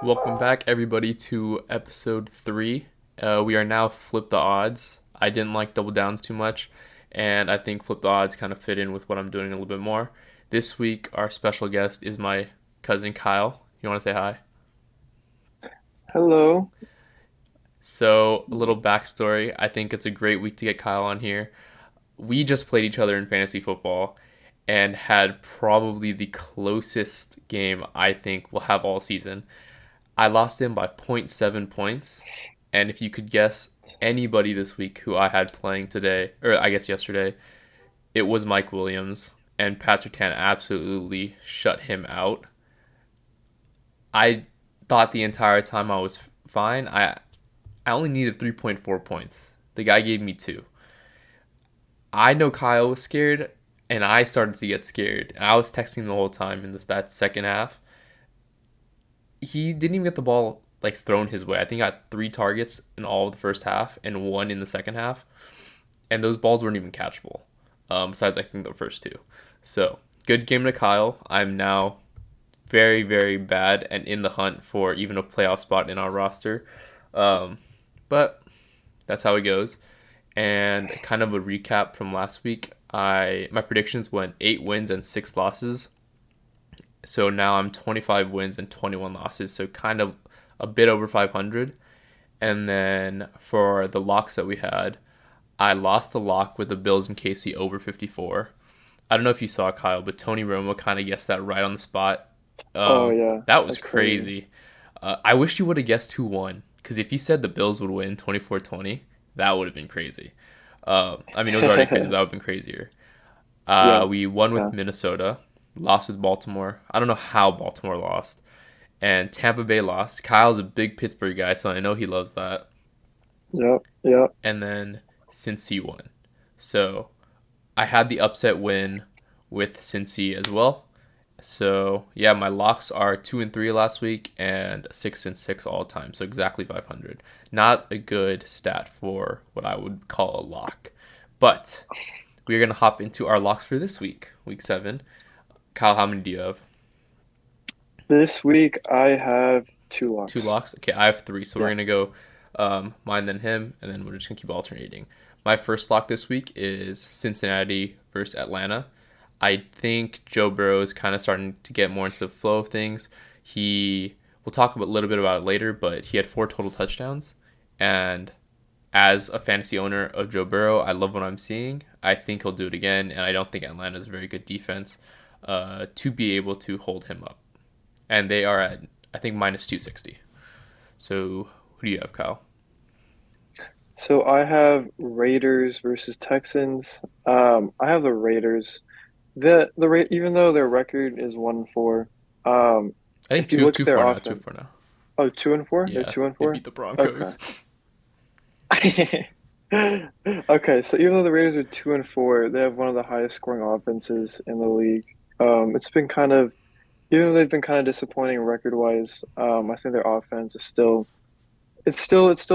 Welcome back, everybody, to episode 3. We are now Flip the Odds. I didn't like Double Downs too much, and I think Flip the Odds kind of fit in with what I'm doing a little bit more. This week, our special guest is my cousin Kyle. You want to say hi? Hello. So, a little backstory. I think it's a great week to get Kyle on here. We just played each other in fantasy football and had probably the closest game I think we'll have all season. I lost him by zero point 0.7 points. And if you could guess anybody this week who I had playing today, or I guess yesterday, it was Mike Williams. And Pat Surtain absolutely shut him out. I thought the entire time I was fine. I only needed 3.4 points. The guy gave me 2. I know Kyle was scared, and I started to get scared. And I was texting the whole time in that second half. He didn't even get the ball like thrown his way. I think he got 3 targets in all of the first half and 1 in the second half, and those balls weren't even catchable. Besides, I think the first 2. So good game to Kyle. I'm now very very bad and in the hunt for even a playoff spot in our roster. Um, but that's how it goes. And kind of a recap from last week. I my predictions went 8 wins and 6 losses. So now I'm 25 wins and 21 losses. So kind of a bit over 500. And then for the locks that we had, I lost the lock with the Bills and Casey over 54. I don't know if you saw Kyle, but Tony Romo kind of guessed that right on the spot. Oh yeah, That was that's crazy. crazy. I wish you would have guessed who won. Because if he said the Bills would win 24-20, that would have been crazy. I mean, it was already crazy, but that would have been crazier. Yeah, We won yeah. with Minnesota, lost with Baltimore. I don't know how Baltimore lost. And Tampa Bay lost. Kyle's a big Pittsburgh guy, so I know he loves that. Yep, yep. And then Cincy won. So I had the upset win with Cincy as well. So yeah, my locks are 2-3 last week and 6-6 all time. So exactly 500. Not a good stat for what I would call a lock. But we're gonna hop into our locks for this week, week 7. Kyle, how many do you have? This week I have two 2 locks. locks. Okay, I have 3. So we're Yeah. gonna go mine then him, and then we're just gonna keep alternating. My first lock this week is Cincinnati versus Atlanta. I think Joe Burrow is kind of starting to get more into the flow of things. We'll talk a little bit about it later, but he had 4 total touchdowns, and as a fantasy owner of Joe Burrow, I love what I'm seeing. I think he'll do it again, and I don't think Atlanta's a very good defense to be able to hold him up. And they are at, I think, minus 260. So who do you have, Kyle? So I have Raiders versus Texans. I have the Raiders. Even though their record is 1-4, I think if you two look two at their four now. Two offense, four now. oh, 2-4? They're Yeah, two and they four? beat the Okay. Broncos. Okay, so even though the Raiders are 2-4, they have one of the highest scoring offenses in the league. It's been kind of Even though they've been kind of disappointing record wise, I think their offense is still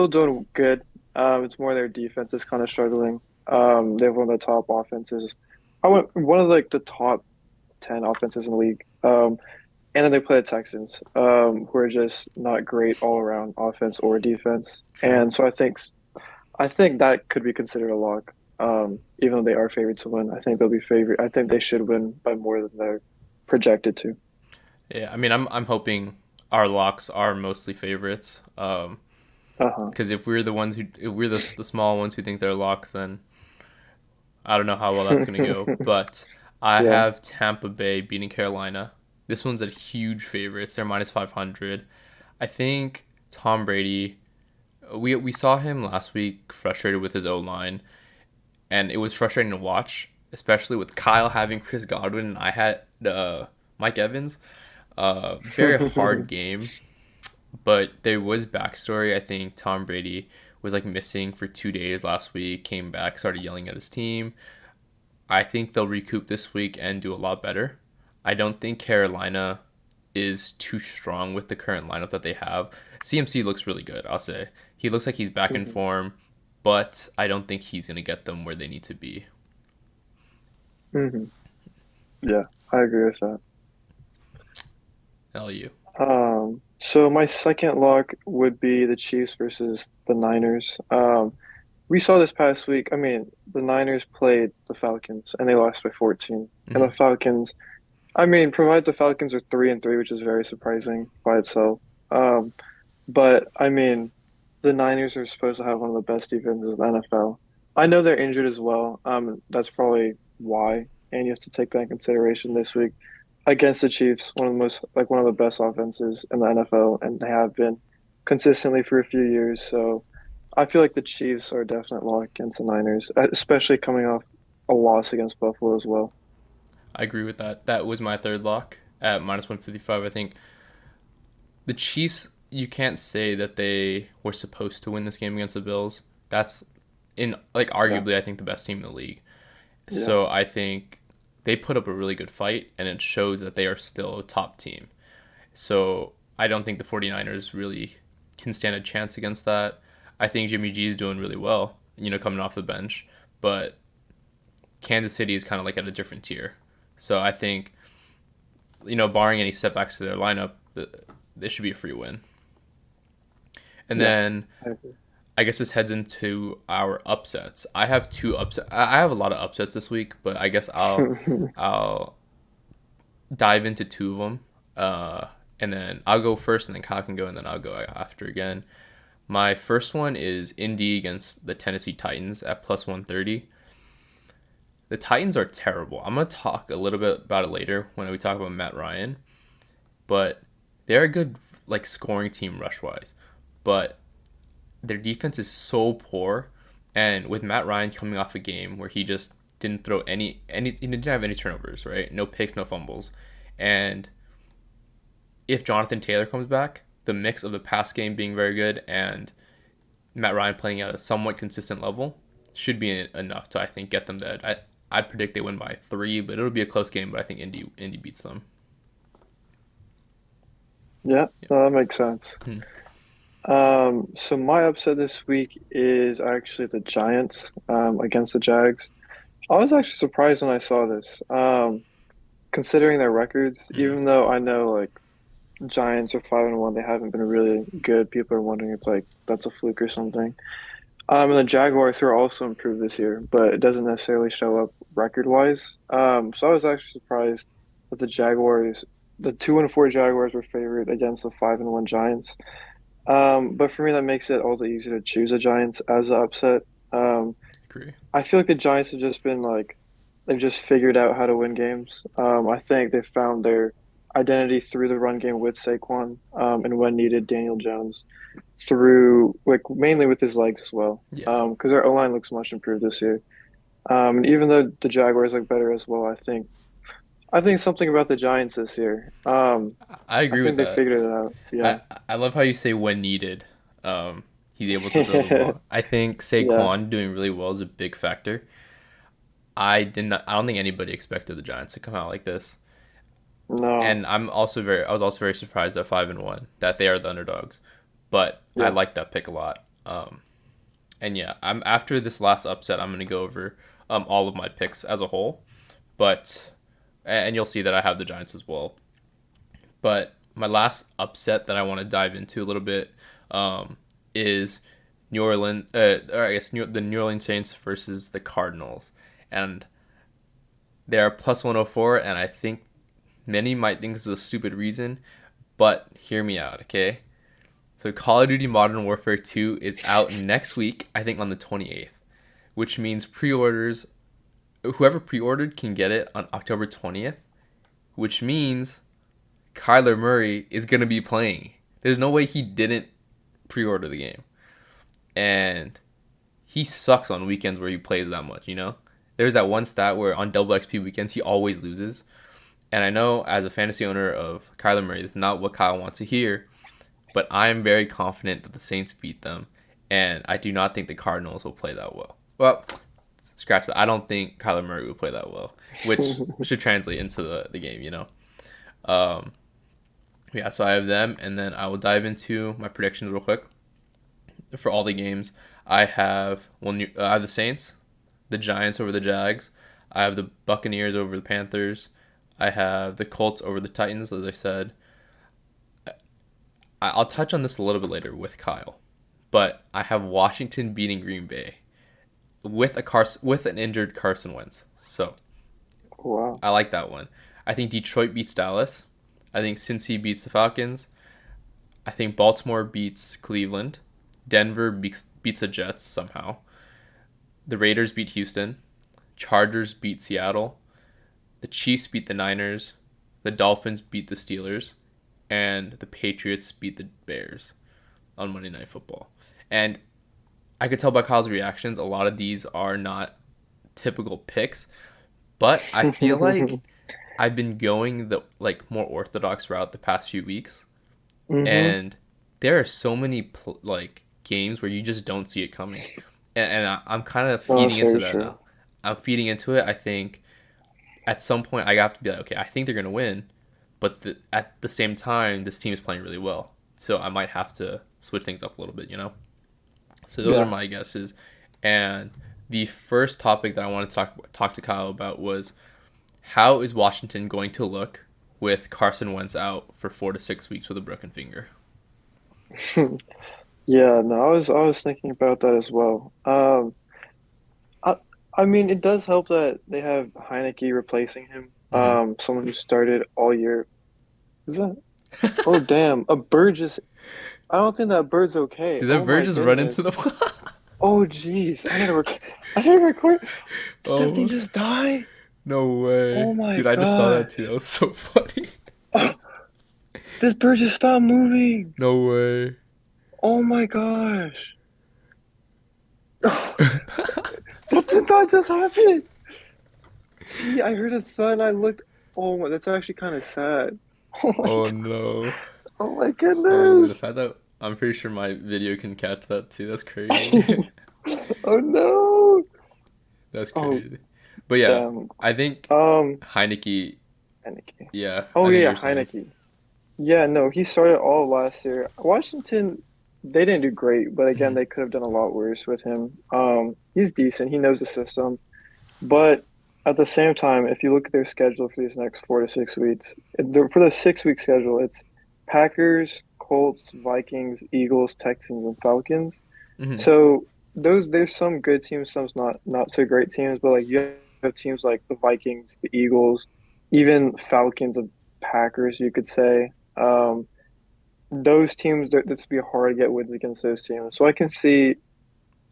doing good. It's more their defense is kind of struggling. They have one of the top offenses. I want one of like the top 10 offenses in the league. And then they play the Texans, who are just not great all around offense or defense. True. And so I think that could be considered a lock. Even though they are favored to win, I think they'll be favored. I think they should win by more than they're projected to. Yeah, I mean, I'm hoping our locks are mostly favorites. Uh-huh. Because if we're the small ones who think they're locks, then I don't know how well that's gonna go. But I Yeah. have Tampa Bay beating Carolina. This one's a huge favorite. They're minus 500. I think Tom Brady. We saw him last week frustrated with his O line, and it was frustrating to watch, especially with Kyle having Chris Godwin and I had Mike Evans. Very hard game, but there was backstory. I think Tom Brady was like missing for 2 days last week, came back, started yelling at his team. I think they'll recoup this week and do a lot better. I don't think Carolina is too strong with the current lineup that they have. CMC looks really good, I'll say. He looks like he's back in Mhm. form, but I don't think he's going to get them where they need to be. Mhm. Yeah, I agree with that. LU. So my second lock would be the Chiefs versus the Niners. We saw this past week. I mean, the Niners played the Falcons and they lost by 14. And Hmm. the Falcons, I mean, provided the Falcons are 3-3, which is very surprising by itself. Um, but I mean, the Niners are supposed to have one of the best defenses in the NFL. I know they're injured as well. That's probably why, and you have to take that in consideration this week against the Chiefs, one of the best offenses in the NFL, and they have been consistently for a few years. So I feel like the Chiefs are a definite lock against the Niners, especially coming off a loss against Buffalo as well. I agree with that. That was my third lock at -155. I think the Chiefs, you can't say that they were supposed to win this game against the Bills. That's in like Yeah, arguably I think the best team in the league. yeah, So I think they put up a really good fight and it shows that they are still a top team. So I don't think the 49ers really can stand a chance against that. I think Jimmy G is doing really well, coming off the bench, but Kansas City is kind of like at a different tier. So I think, barring any setbacks to their lineup, this should be a free win. And yeah. then I agree. I guess this heads into our upsets. I have two upsets. I have a lot of upsets this week, but I guess I'll dive into two of them. And then I'll go first, and then Kyle can go, and then I'll go after again. My first one is Indy against the Tennessee Titans at +130. The Titans are terrible. I'm gonna talk a little bit about it later when we talk about Matt Ryan, but they're a good like scoring team rush wise, but their defense is so poor. And with Matt Ryan coming off a game where he just didn't throw any he didn't have any turnovers, right? No picks, no fumbles. And if Jonathan Taylor comes back, the mix of the pass game being very good and Matt Ryan playing at a somewhat consistent level should be enough to I think get them there. I'd predict they win by 3, but it'll be a close game. But I think Indy beats them. Yeah, Yeah. no, that makes sense. Hmm. So my upset this week is actually the Giants, against the Jags. I was actually surprised when I saw this, considering their records, Hmm. even though I know like Giants are 5-1, they haven't been really good. People are wondering if like that's a fluke or something. And the Jaguars are also improved this year, but it doesn't necessarily show up record wise. So I was actually surprised that the 2-4 Jaguars were favored against the 5-1 Giants. But for me, that makes it all the easier to choose the Giants as an upset. Um, Agree. I feel like the Giants have just been they've just figured out how to win games. I think they found their identity through the run game with Saquon, and when needed, Daniel Jones through like mainly with his legs as well. Yeah, Because their O-line looks much improved this year. And even though the Jaguars look better as well, I think something about the Giants this year. I I agree with think they that. figured it out. Yeah. I love how you say when needed. He's able to throw the ball. I think Yeah. Saquon doing really well is a big factor. I did not. I don't think anybody expected the Giants to come out like this. No. And I was also very surprised at 5-1 that they are the underdogs. But I Yeah. like that pick a lot. And yeah, I'm after this last upset, I'm gonna go over all of my picks as a whole. But and you'll see that I have the Giants as well. But my last upset that I want to dive into a little bit is New Orleans, or I guess the New Orleans Saints versus the Cardinals, and they are +104, and I think many might think this is a stupid reason, but hear me out, okay? So Call of Duty Modern Warfare 2 is out next week, I think on the 28th, which means pre-orders, whoever pre-ordered can get it on October 20th, which means Kyler Murray is going to be playing. There's no way he didn't pre-order the game. And he sucks on weekends where he plays that much. There's that one stat where on double XP weekends he always loses. And I know as a fantasy owner of Kyler Murray, that's not what Kyle wants to hear, but I am very confident that the Saints beat them, and I do not think the Cardinals will play that well. Well, scratch that. I don't think Kyler Murray will play that well, which should translate into the game. Um, yeah, so I have them, and then I will dive into my predictions real quick for all the games. I have the Saints, the Giants over the Jags. I have the Buccaneers over the Panthers. I have the Colts over the Titans, as I said. I'll touch on this a little bit later with Kyle, but I have Washington beating Green Bay with an injured Carson Wentz. So Wow. I like that one. I think Detroit beats Dallas. I think Cincy beats the Falcons. I think Baltimore beats Cleveland. Denver beats the Jets somehow. The Raiders beat Houston. Chargers beat Seattle. The Chiefs beat the Niners. The Dolphins beat the Steelers. And the Patriots beat the Bears on Monday Night Football. And I could tell by Kyle's reactions, a lot of these are not typical picks, but I feel like I've been going the like more orthodox route the past few weeks, Hmm. and there are so many like games where you just don't see it coming, and I'm kind of No, feeding that's into very that true. now. I'm feeding into it. I think at some point I have to be like, okay, I think they're gonna win, but at the same time, this team is playing really well, so I might have to switch things up a little bit, you know. So those are Yeah. my guesses, and the first topic that I wanted to talk to Kyle about was how is Washington going to look with Carson Wentz out for 4 to 6 weeks with a broken finger? Yeah, no, I was thinking about that as well. I I mean, it does help that they have Heineke replacing him. Hmm. Someone who started all year. Who's that? Oh, damn, a bird just. I don't think that bird's okay. Did that Oh bird my just run into goodness. the? Oh, jeez. I gotta rec. I gotta record. Did that thing Oh, just die? no way, Oh my dude! I just saw that too. That gosh. was so funny. Oh, this bird just stopped moving. No way. Oh my gosh. What did that just happen? Gee, I heard a thud. I looked. Oh my, that's actually kind of sad. Oh my, Oh no. oh my Oh no. The goodness. fact that I'm pretty sure my video can catch that too. That's crazy. Oh no. That's Oh crazy. But yeah, damn. I think Um, Heineke. Heineke. Yeah, Oh I think yeah, you yeah, were saying. Heineke. Yeah, no, he started all last year. Washington, they didn't do great, but again, Mhm. they could have done a lot worse with him. He's decent. He knows the system, but at the same time, if you look at their schedule for these next 4 to 6 weeks, for the 6 week schedule, it's Packers, Colts, Vikings, Eagles, Texans, and Falcons. Mhm. So those there's some good teams, some not so great teams, but like you have teams like the Vikings, the Eagles, even Falcons and Packers, you could say. Those teams that's be hard to get wins against those teams. So I can see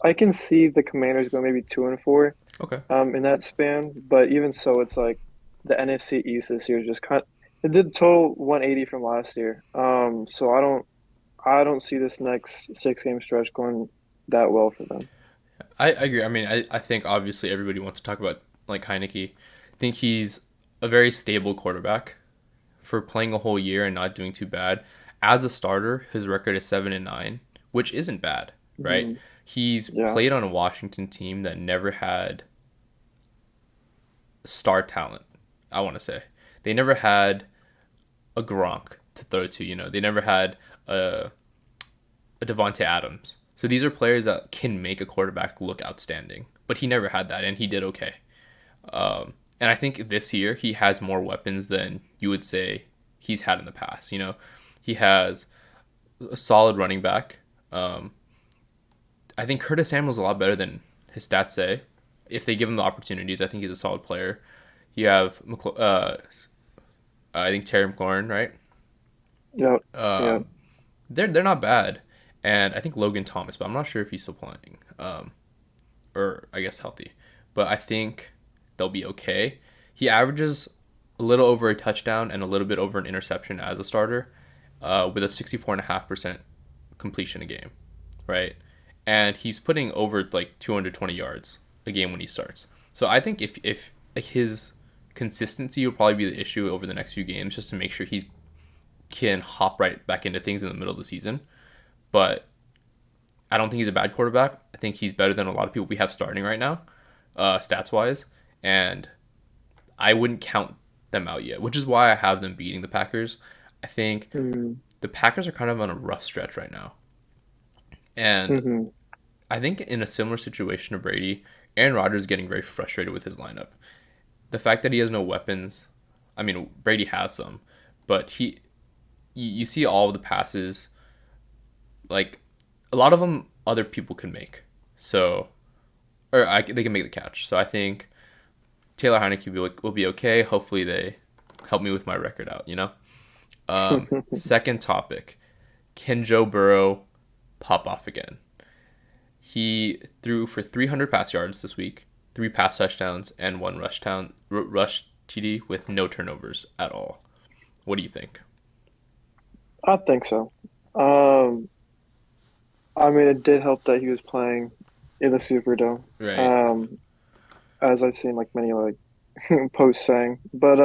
the Commanders going maybe 2-4 Okay. in that span, but even so, it's like the NFC East this year is just kind. It did total 180 from last year. So I don't see this next 6 game stretch going that well for them. I agree. I mean, I think obviously everybody wants to talk about like Heineke. I think he's a very stable quarterback for playing a whole year and not doing too bad. As a starter, his record is 7-9, which isn't bad, right? Mhm. He's Yeah. played on a Washington team that never had star talent. I want to say they never had a Gronk to throw to. You know, they never had a Devonte Adams. So these are players that can make a quarterback look outstanding. But he never had that, and he did okay. And I think this year he has more weapons than you would say he's had in the past. You know, he has a solid running back. Um, I think Curtis Samuel's a lot better than his stats say. If they give him the opportunities, I think he's a solid player. You have I think Terry McLaurin, right? Yep. Yep. They're not bad, and I think Logan Thomas, but I'm not sure if he's still playing, or I guess healthy. But I think they'll be okay. He averages a little over a touchdown and a little bit over an interception as a starter, with a 64.5% completion a game, right? And he's putting over like 220 yards a game when he starts. So I think if like his consistency will probably be the issue over the next few games, just to make sure he can hop right back into things in the middle of the season. But I don't think he's a bad quarterback. I think he's better than a lot of people we have starting right now, stats wise. And I wouldn't count them out yet, which is why I have them beating the Packers. I think Mm-hmm. the Packers are kind of on a rough stretch right now. And Mm-hmm. I think in a similar situation to Brady, Aaron Rodgers is getting very frustrated with his lineup. The fact that he has no weapons, I mean, Brady has some, but you see all of the passes like a lot of them other people can make. So they can make the catch. So I think Taylor Heineke will be okay. Hopefully they help me with my record out. Second topic: can Joe Burrow pop off again? He threw for 300 pass yards this week, three pass touchdowns, and one rush TD with no turnovers at all. What do you think? I think so. Um, I mean, it did help that he was playing in the Superdome, Right. um, as I've seen like many like posts saying. But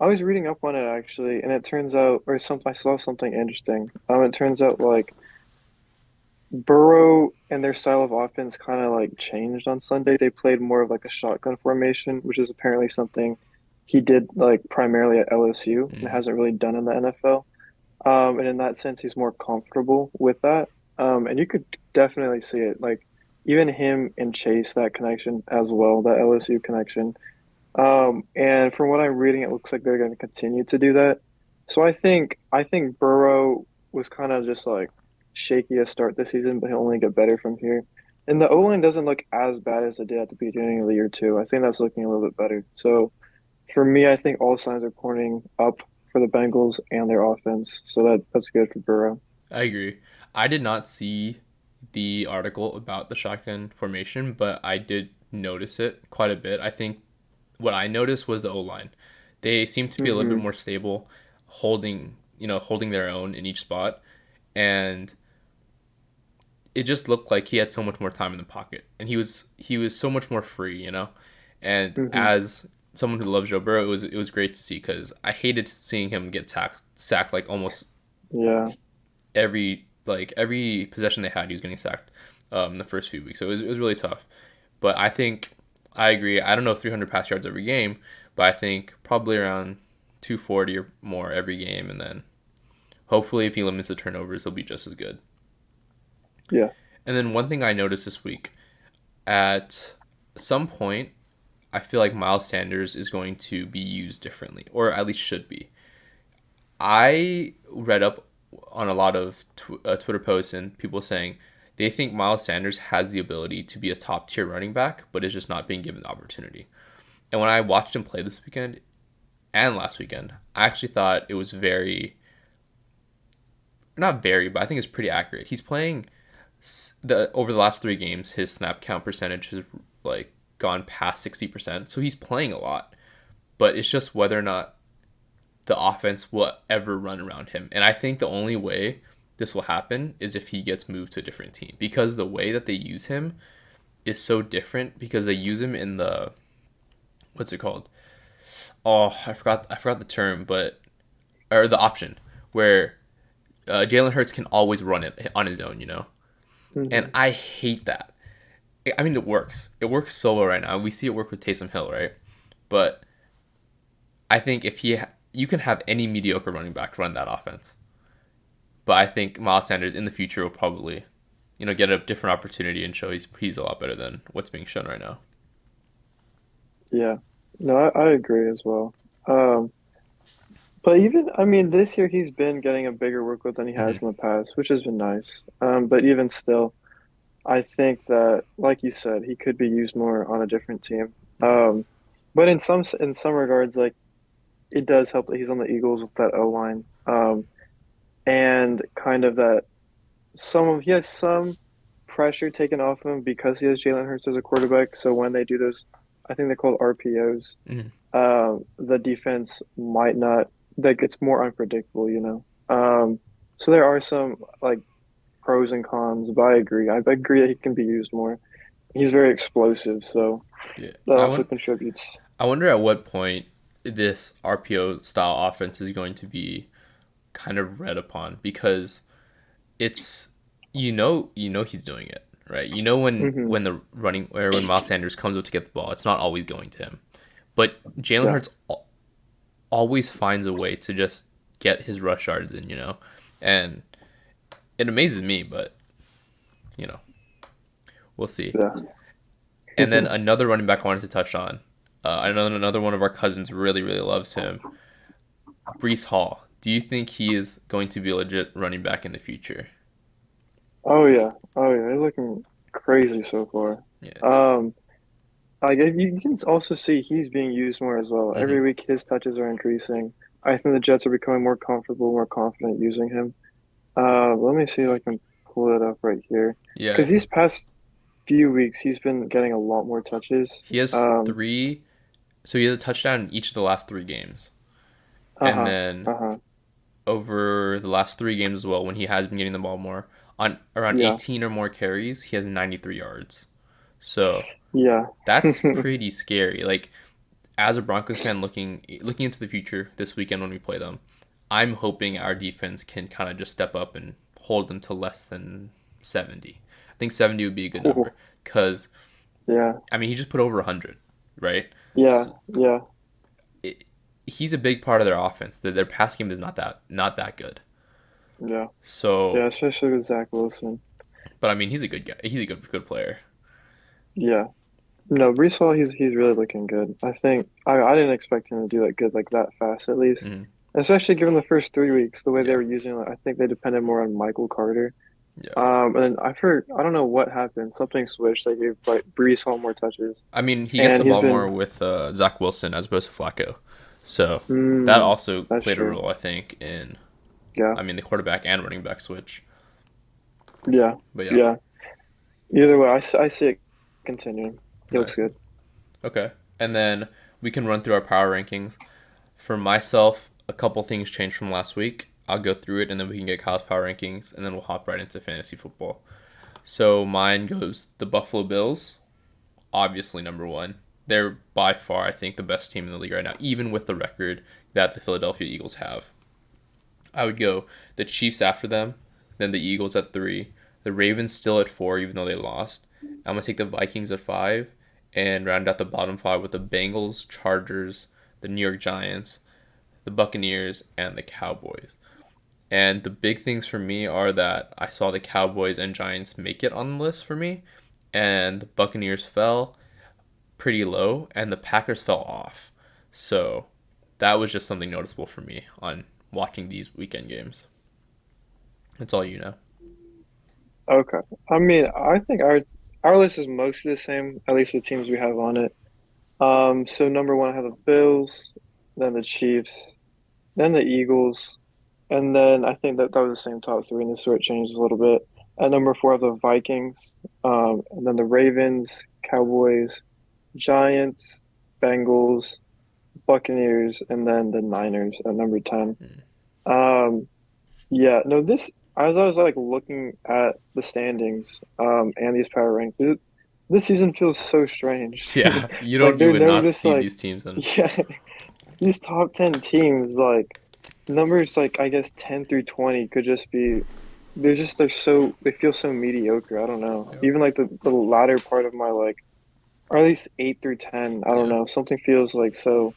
I was reading up on it actually, and it turns out, or some I saw something interesting. It turns out like Burrow and their style of offense kind of like changed on Sunday. They played more of like a shotgun formation, which is apparently something he did like primarily at LSU and Mm. hasn't really done in the NFL. And in that sense, he's more comfortable with that. And you could definitely see it. Like even him and Chase, that connection as well, that LSU connection. And from what I'm reading, it looks like they're going to continue to do that. So I think Burrow was kind of just like shaky to start the season, but he'll only get better from here. And the O-line doesn't look as bad as it did at the beginning of the year too. I think that's looking a little bit better. So for me, I think all signs are pointing up for the Bengals and their offense. So that's good for Burrow. I agree. I did not see the article about the shotgun formation, but I did notice it quite a bit. I think what I noticed was the O line. They seem to be a little bit Hmm. more stable, holding their own in each spot, and it just looked like he had so much more time in the pocket, and he was so much more free. And Hmm. as someone who loves Joe Burrow, it was great to see because I hated seeing him get sacked like almost Yeah. every possession they had, he was getting sacked in the first few weeks. So it was really tough. But I think I agree. I don't know if 300 pass yards every game, but I think probably around 240 or more every game, and then hopefully if he limits the turnovers, he'll be just as good. Yeah. And then one thing I noticed this week at some point, I feel like Miles Sanders is going to be used differently, or at least should be. I read up on a lot of Twitter posts and people saying they think Miles Sanders has the ability to be a top tier running back, but is just not being given the opportunity. And when I watched him play this weekend and last weekend, I actually thought it was not very, but I think it's pretty accurate. He's playing the over the last 3 games, his snap count percentage has like gone past 60%. So he's playing a lot, but it's just whether or not the offense will ever run around him. And I think the only way this will happen is if he gets moved to a different team because the way that they use him is so different because they use him in the what's it called? Oh, I forgot the term, but or the option where Jalen Hurts can always run it on his own. And Hmm. I hate that. I mean, it works. It works so well right now. We see it work with Taysom Hill, right? But I think if you can have any mediocre running back run that offense. But I think Miles Sanders in the future will probably, get a different opportunity and show he's a lot better than what's being shown right now. Yeah. No, I agree as well. But even, I mean, this year he's been getting a bigger workload than he Hmm. has in the past, which has been nice. But even still, I think that, like you said, he could be used more on a different team. Um, but in some regards, like it does help that he's on the Eagles with that O line, and kind of that he has some pressure taken off him because he has Jalen Hurts as a quarterback. So when they do those, I think they're called RPOs. Hmm. The defense might not like it's more unpredictable. So there are some like pros and cons, but I agree. I agree that he can be used more. He's very explosive, so Yeah, that I also want. contributes. I wonder at what point this RPO style offense is going to be kind of read upon because it's you know he's doing it right. You know when Hmm. when the running or when Miles Sanders comes up to get the ball, it's not always going to him. But Jalen Yeah, Hurts always finds a way to just get his rush yards in, and it amazes me. But you know, we'll see. yeah. And then another running back I wanted to touch on. I know another one of our cousins really really loves him. Brees Hall. Do you think he is going to be a legit running back in the future? Oh yeah, he's looking crazy so far. Yeah. Um, you can also see he's being used more as well. Hmm. Every week his touches are increasing. I think the Jets are becoming more comfortable, more confident using him. Let me see if I can pull it up right here. Yeah. Because these past few weeks he's been getting a lot more touches. He has three. So he has a touchdown in each of the last three games, and Uh-huh, then uh-huh. over the last three games as well, when he has been getting the ball more, on around Yeah, 18 or more carries, he has 93 yards. So yeah. that's pretty scary. Like as a Broncos fan looking into the future this weekend when we play them, I'm hoping our defense can kind of just step up and hold them to less than 70. I think 70 would be a good number Ooh, because yeah, I mean he just put over 100, right? yeah, So yeah, it, he's a big part of their offense. Their pass game is not that good. yeah. Yeah, So, especially with Zach Wilson. but I mean he's a good guy. He's a good player. Yeah. No, Brees Hall, he's really looking good. I didn't expect him to do that good like that fast at least. Hmm. Especially given the first 3 weeks, the way they Yeah, were using it, I think they depended more on Michael Carter. yeah. And then I don't know what happened. Something switched. They gave like Brees Hall more touches, I mean he gets and the he's ball more been. with Zach Wilson as opposed to Flacco. So that Mm, also that's played a true. role, I think, in Yeah, I mean the quarterback and running back switch. yeah, But yeah, yeah. Either way, I see it continuing. He right. looks good. Okay. And then we can run through our power rankings. For myself, a couple things changed from last week. I'll go through it and then we can get Kyle's power rankings and then we'll hop right into fantasy football. So mine goes the Buffalo Bills, obviously number one. They're by far, I think, the best team in the league right now, even with the record that the Philadelphia Eagles have. I would go the Chiefs after them, then the Eagles at three, the Ravens still at four, even though they lost. I'm gonna take the Vikings at five, and round out the bottom five with the Bengals, Chargers, the New York Giants, the Buccaneers, and the Cowboys. And the big things for me are that I saw the Cowboys and Giants make it on the list for me, and the Buccaneers fell pretty low, and the Packers fell off. So that was just something noticeable for me on watching these weekend games. That's all you know. Okay. I mean, I think our list is mostly the same, at least the teams we have on it. So number one, I have the Bills, then the Chiefs, then the Eagles, and then I think that was the same top three, and this sort of changes a little bit. At number four, I have the Vikings, and then the Ravens, Cowboys, Giants, Bengals, Buccaneers, and then the Niners at number 10. Mm. Um, yeah, no, this as I was like looking at the standings, and these power rankings, this season feels so strange. Yeah, you Like don't you would they're not just see like, these teams in. yeah, these top 10 teams, like numbers like I guess 10 through 20 could just be they feel so mediocre. I don't know. Yeah, Even like the latter part of my like or at least 8 through 10, I don't yeah. know. Something feels like so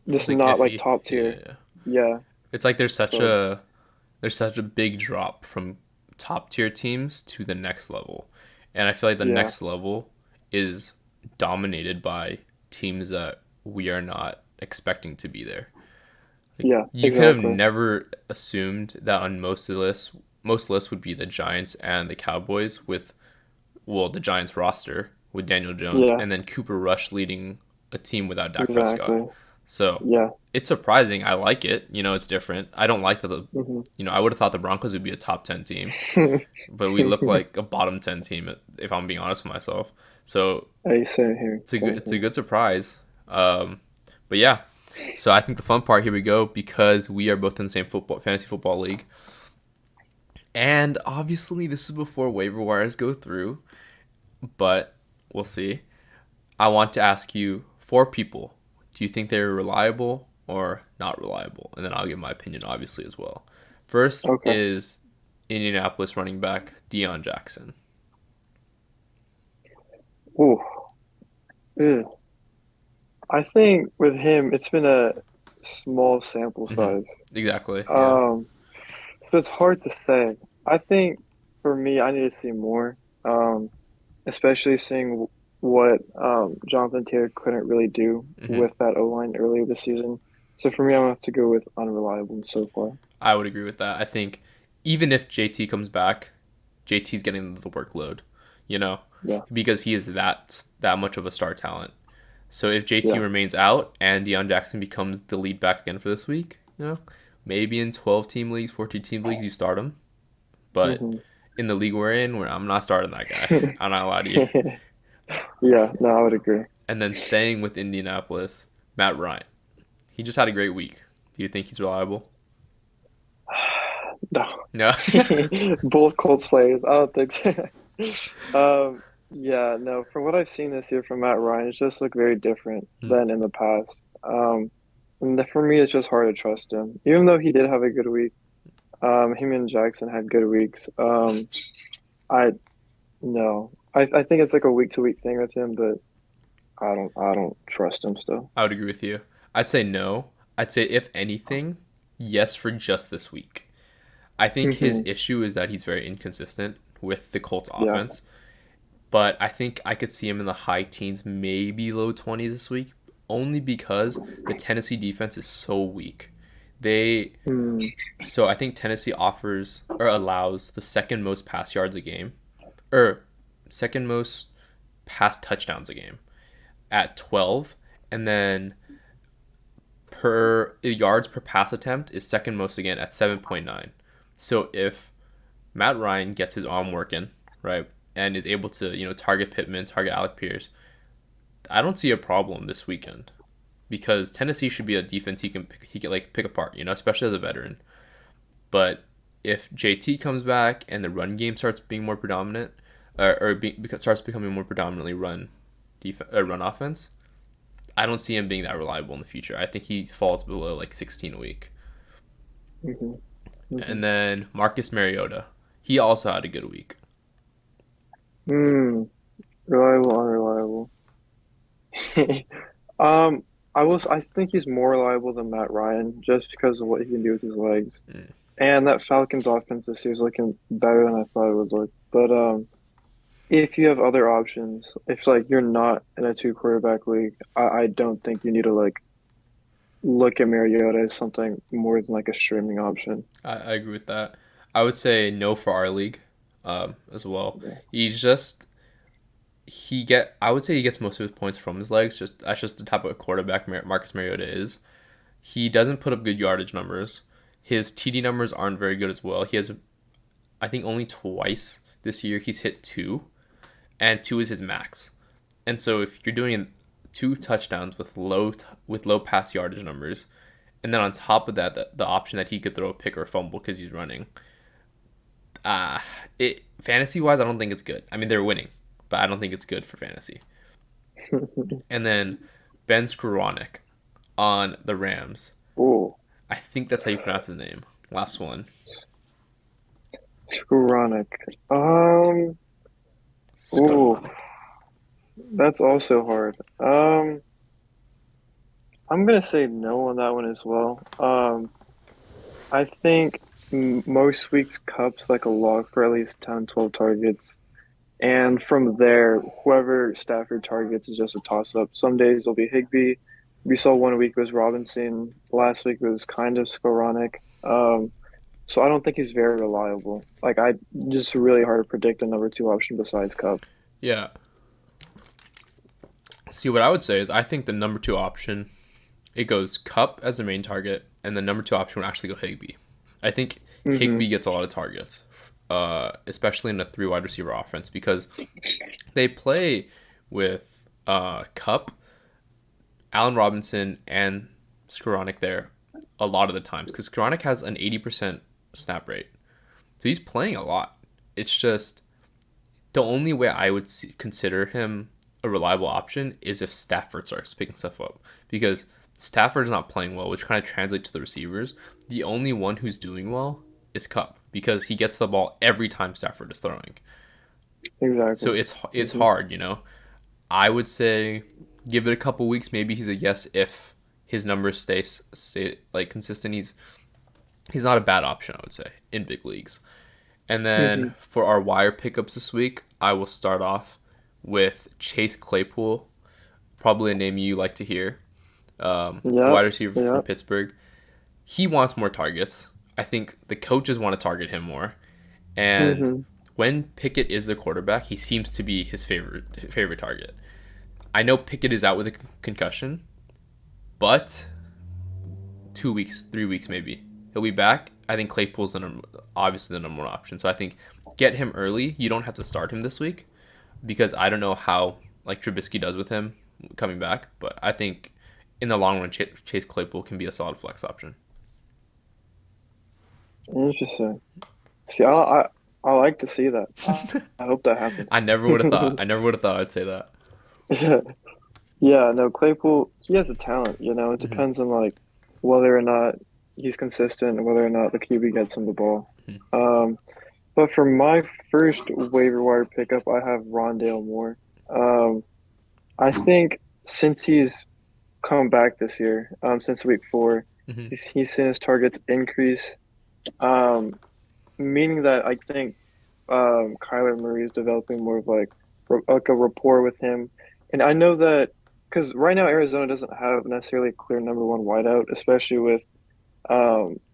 It's just like not like iffy. top Yeah, tier. yeah. Yeah. It's like So there's such a big drop from top tier teams to the next level, and I feel like the yeah. next level is dominated by teams that we are not expecting to be there. Like Yeah, you could have exactly. never assumed that on most lists would be the Giants and the Cowboys with well the Giants roster with Daniel Jones Yeah, and then Cooper Rush leading a team without Dak Prescott. exactly. So Yeah. it's surprising. I like it. You know, it's different. I don't like that Hmm. I would have thought the Broncos would be a top 10 team, but we look like a bottom 10 team if I'm being honest with myself. So Hey, same here. Same it's a here. good surprise. But yeah, so I think the fun part here we go because we are both in the same football fantasy football league, and obviously this is before waiver wires go through, but we'll see. I want to ask you four people. Do you think they're reliable or not reliable? And then I'll give my opinion obviously as well. First Okay. is Indianapolis running back Deion Jackson. Ooh. Ew. I think with him, it's been a small sample Hmm. size. Exactly. Yeah. Um, so it's hard to say. I think for me, I need to see more. Especially seeing what Jonathan Taylor couldn't really do Hmm. with that O line earlier this season. So for me, I'm gonna have to go with unreliable so far. I would agree with that. I think even if JT comes back, JT's getting the workload, you know, Yeah. because he is that much of a star talent. So if JT Yeah. remains out and Deion Jackson becomes the lead back again for this week, maybe in 12-team leagues, 14-team leagues, you start him. But Hmm. in the league we're in, I'm not starting that guy. I'm not gonna lie to you. Yeah. No, I would agree. And then staying with Indianapolis, Matt Ryan. He just had a great week. Do you think he's reliable? No. No. Both Colts players. I don't think so. Yeah, no, from what I've seen this year from Matt Ryan, it's just looked very different than in the past. For me, it's just hard to trust him. Even though he did have a good week, him and Jackson had good weeks. I no, I think it's like a week to week thing with him, but I don't trust him still. I would agree with you. I'd say no. I'd say if anything, yes for just this week. I think his Hmm. issue is that he's very inconsistent with the Colts Yeah. offense. But I think I could see him in the high teens, maybe low 20s this week, only because the Tennessee defense is so weak. They Mm. So I think Tennessee offers or allows the second most pass yards a game, or second most pass touchdowns a game at 12, and then per yards per pass attempt is second most again at 7.9. So if Matt Ryan gets his arm working, right, and is able to, target Pittman, target Alec Pierce, I don't see a problem this weekend because Tennessee should be a defense he can like pick apart, especially as a veteran. But if JT comes back and the run game starts being more predominant, starts becoming more predominantly run offense, I don't see him being that reliable in the future. I think he falls below like 16 a week. Hmm. Hmm. And then Marcus Mariota, he also had a good week. Mm. Reliable, unreliable. Um, I think he's more reliable than Matt Ryan just because of what he can do with his legs. Mm. And that Falcons offense this year is looking better than I thought it would look. But if you have other options, if like you're not in a two quarterback league, I don't think you need to like look at Mariota as something more than like a streaming option. I agree with that. I would say no for our league, as well. Yeah. He's just I would say he gets most of his points from his legs. Just that's just the type of quarterback Marcus Mariota is. He doesn't put up good yardage numbers. His TD numbers aren't very good as well. He has, I think, only twice this year he's hit two, and two is his max. And so if you're doing two touchdowns with low pass yardage numbers, and then on top of that, the option that he could throw a pick or a fumble because he's running, it fantasy wise, I don't think it's good. I mean, they're winning, but I don't think it's good for fantasy. And then Ben Skowronek on the Rams. Ooh, I think that's how you pronounce his name. Last one. Skowronek. Um, ooh, Skowronek. that's also hard. I'm gonna say no on that one as well. I think most weeks Cup's like a log for at least 10, 12 targets. And from there, whoever Stafford targets is just a toss up. Some days it'll be Higbee. We saw one week was Robinson. Last week was kind of Skowronek. So I don't think he's very reliable. Like I just really hard to predict a number two option besides Cup. Yeah. See, what I would say is I think the number two option, it goes Cup as the main target, and the number two option would actually go Higbee. I think Hmm. Higbee gets a lot of targets, especially in a three wide receiver offense because they play with Cup, Allen Robinson, and Skowronek there a lot of the times because Skowronek has an 80% snap rate. So he's playing a lot. It's just the only way I would consider him a reliable option is if Stafford starts picking stuff up because Stafford is not playing well, which kind of translates to the receivers. The only one who's doing well is Cup because he gets the ball every time Stafford is throwing. So Exactly. it's Hmm. hard, I would say give it a couple weeks. Maybe he's a yes if his numbers stay like consistent. He's not a bad option, I would say, in big leagues. And then Hmm. for our wire pickups this week, I will start off with Chase Claypool, probably a name you like to hear, the Yep. wide receiver from Yep. Pittsburgh. He wants more targets. I think the coaches want to target him more. And Hmm. when Pickett is the quarterback, he seems to be his favorite target. I know Pickett is out with a concussion, but 2 weeks, 3 weeks maybe he'll be back. I think Claypool's obviously the number one option. So I think get him early. You don't have to start him this week because I don't know how like Trubisky does with him coming back, but I think in the long run, Chase Claypool can be a solid flex option. Interesting. See, I like to see that. I hope that I happens. never would have thought. I never would have thought I'd say that. Yeah, yeah. No, Claypool, he has a talent. It Hmm. depends on like whether or not he's consistent and whether or not the QB gets him the ball. Um, but for my first waiver wire pickup, I have Rondale Moore. Um, I think since he's come back this year, since week 4, Hmm. he's seen his targets increase. Um, Meaning that I think Kyler Murray is developing more of like a rapport with him, and I know that because right now Arizona doesn't have necessarily a clear number one wideout, especially with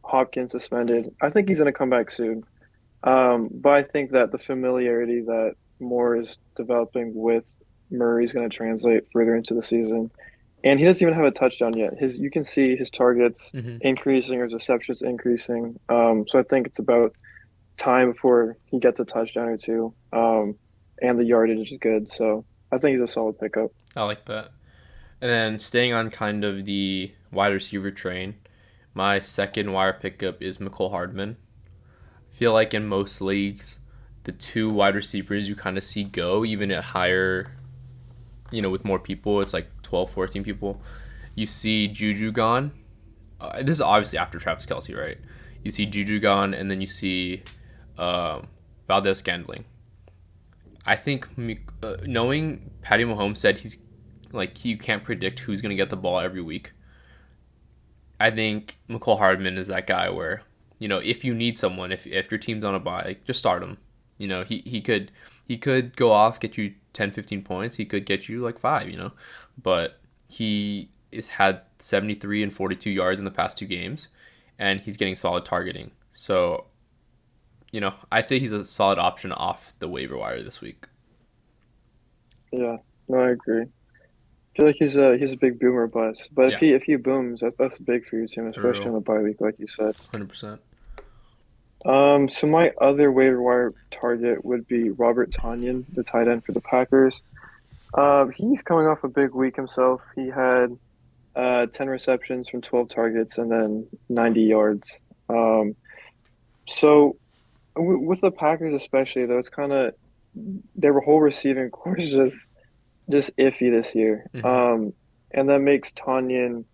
Hopkins suspended. I think he's going to come back soon, but I think that the familiarity that Moore is developing with Murray is going to translate further into the season, and he doesn't even have a touchdown yet. His You can see his targets Hmm. increasing, his receptions increasing. So I think it's about time before he gets a touchdown or two. And the yardage is good. So I think he's a solid pickup. I like that. And then staying on kind of the wide receiver train, my second wire pickup is McCole Hardman. Feel like in most leagues, the two wide receivers you kind of see go, even at higher, with more people, it's like 12, 14 people. You see Juju gone. This is obviously after Travis Kelsey, right? You see Juju gone, and then you see Valdez Scantling. I think knowing Patty Mahomes said he's like you can't predict who's going to get the ball every week. I think McCole Hardman is that guy where if you need someone, if your team's on a bye, like, just start him. He could go off, get you 10, 15 points. He could get you like 5. But he has had 73 and 42 yards in the past 2 games, and he's getting solid targeting. So I'd say he's a solid option off the waiver wire this week. Yeah, no, I agree. I feel like he's a big boomer bust. But if Yeah, he booms, that's big for your team, for especially real, on the bye week, like you said. 100%. So my other waiver wire target would be Robert Tonyan, the tight end for the Packers. He's coming off a big week himself. He had 10 receptions from 12 targets and then 90 yards. So with the Packers especially though, it's kind of their whole receiving core is just iffy this year. Hmm. And that makes Tanyan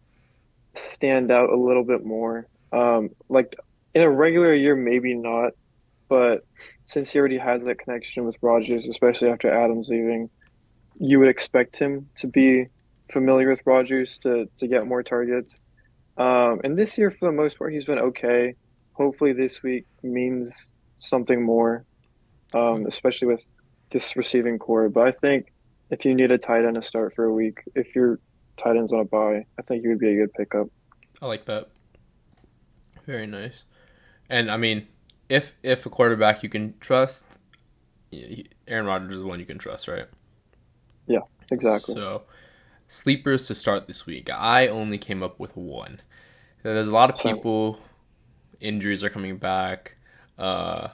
stand out a little bit more. Like in a regular year, maybe not, but since he already has that connection with Rodgers, especially after Adams leaving, you would expect him to be familiar with Rodgers to get more targets. And this year, for the most part, he's been okay. Hopefully, this week means something more, especially with this receiving core. But I think if you need a tight end to start for a week, if your tight end's on a bye, I think he would be a good pickup. I like that. Very nice. And I mean, if a quarterback you can trust, Aaron Rodgers is the one you can trust, right? Yeah, exactly. So sleepers to start this week. I only came up with one. There's a lot of So people. Injuries are coming back. Uh,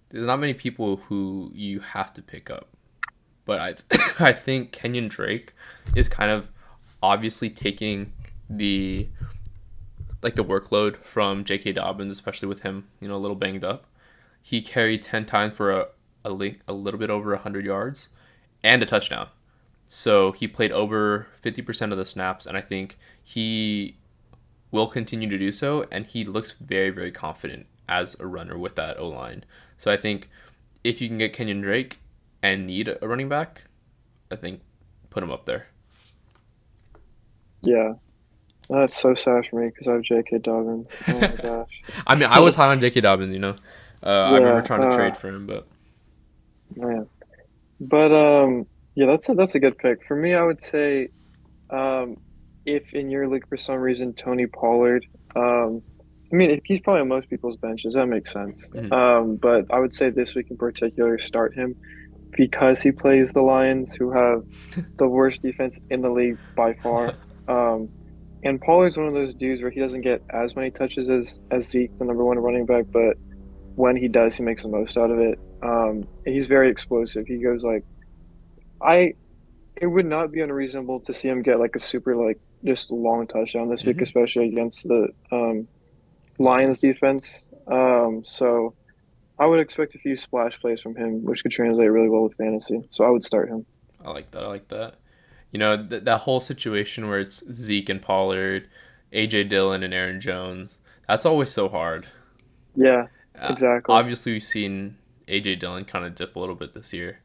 there's not many people who you have to pick up, but I I think Kenyon Drake is kind of obviously taking the the workload from J.K. Dobbins, especially with him a little banged up. He carried 10 times for a little bit over 100 yards and a touchdown. So he played over 50% of the snaps, and I think he will continue to do so. And he looks very, very confident as a runner with that O line. So I think if you can get Kenyon Drake and need a running back, I think put him up there. yeah, that's so sad for me because I have J.K. Dobbins. Oh my gosh. I mean, I was high on J.K. Dobbins. I remember Yeah, trying to trade for him, but man. But yeah, that's a good pick. For me, I would say um if in your league for some reason Tony Pollard, um I mean, if he's probably on most people's benches, that makes sense. Mhm. But I would say this week in particular, start him because he plays the Lions, who have the worst defense in the league by far. Um, and Pollard's one of those dudes where he doesn't get as many touches as Zeke, the number one running back, but when he does, he makes the most out of it. He's very explosive. He goes like I. It would not be unreasonable to see him get like a super like just long touchdown this week, Mhm. especially against the Lions Lions. defense. So I would expect a few splash plays from him, which could translate really well with fantasy. So I would start him. I like that. I like that. That whole situation where it's Zeke and Pollard, AJ Dillon and Aaron Jones. That's always so hard. Yeah, exactly. Obviously, we've seen AJ Dillon kind of dip a little bit this year.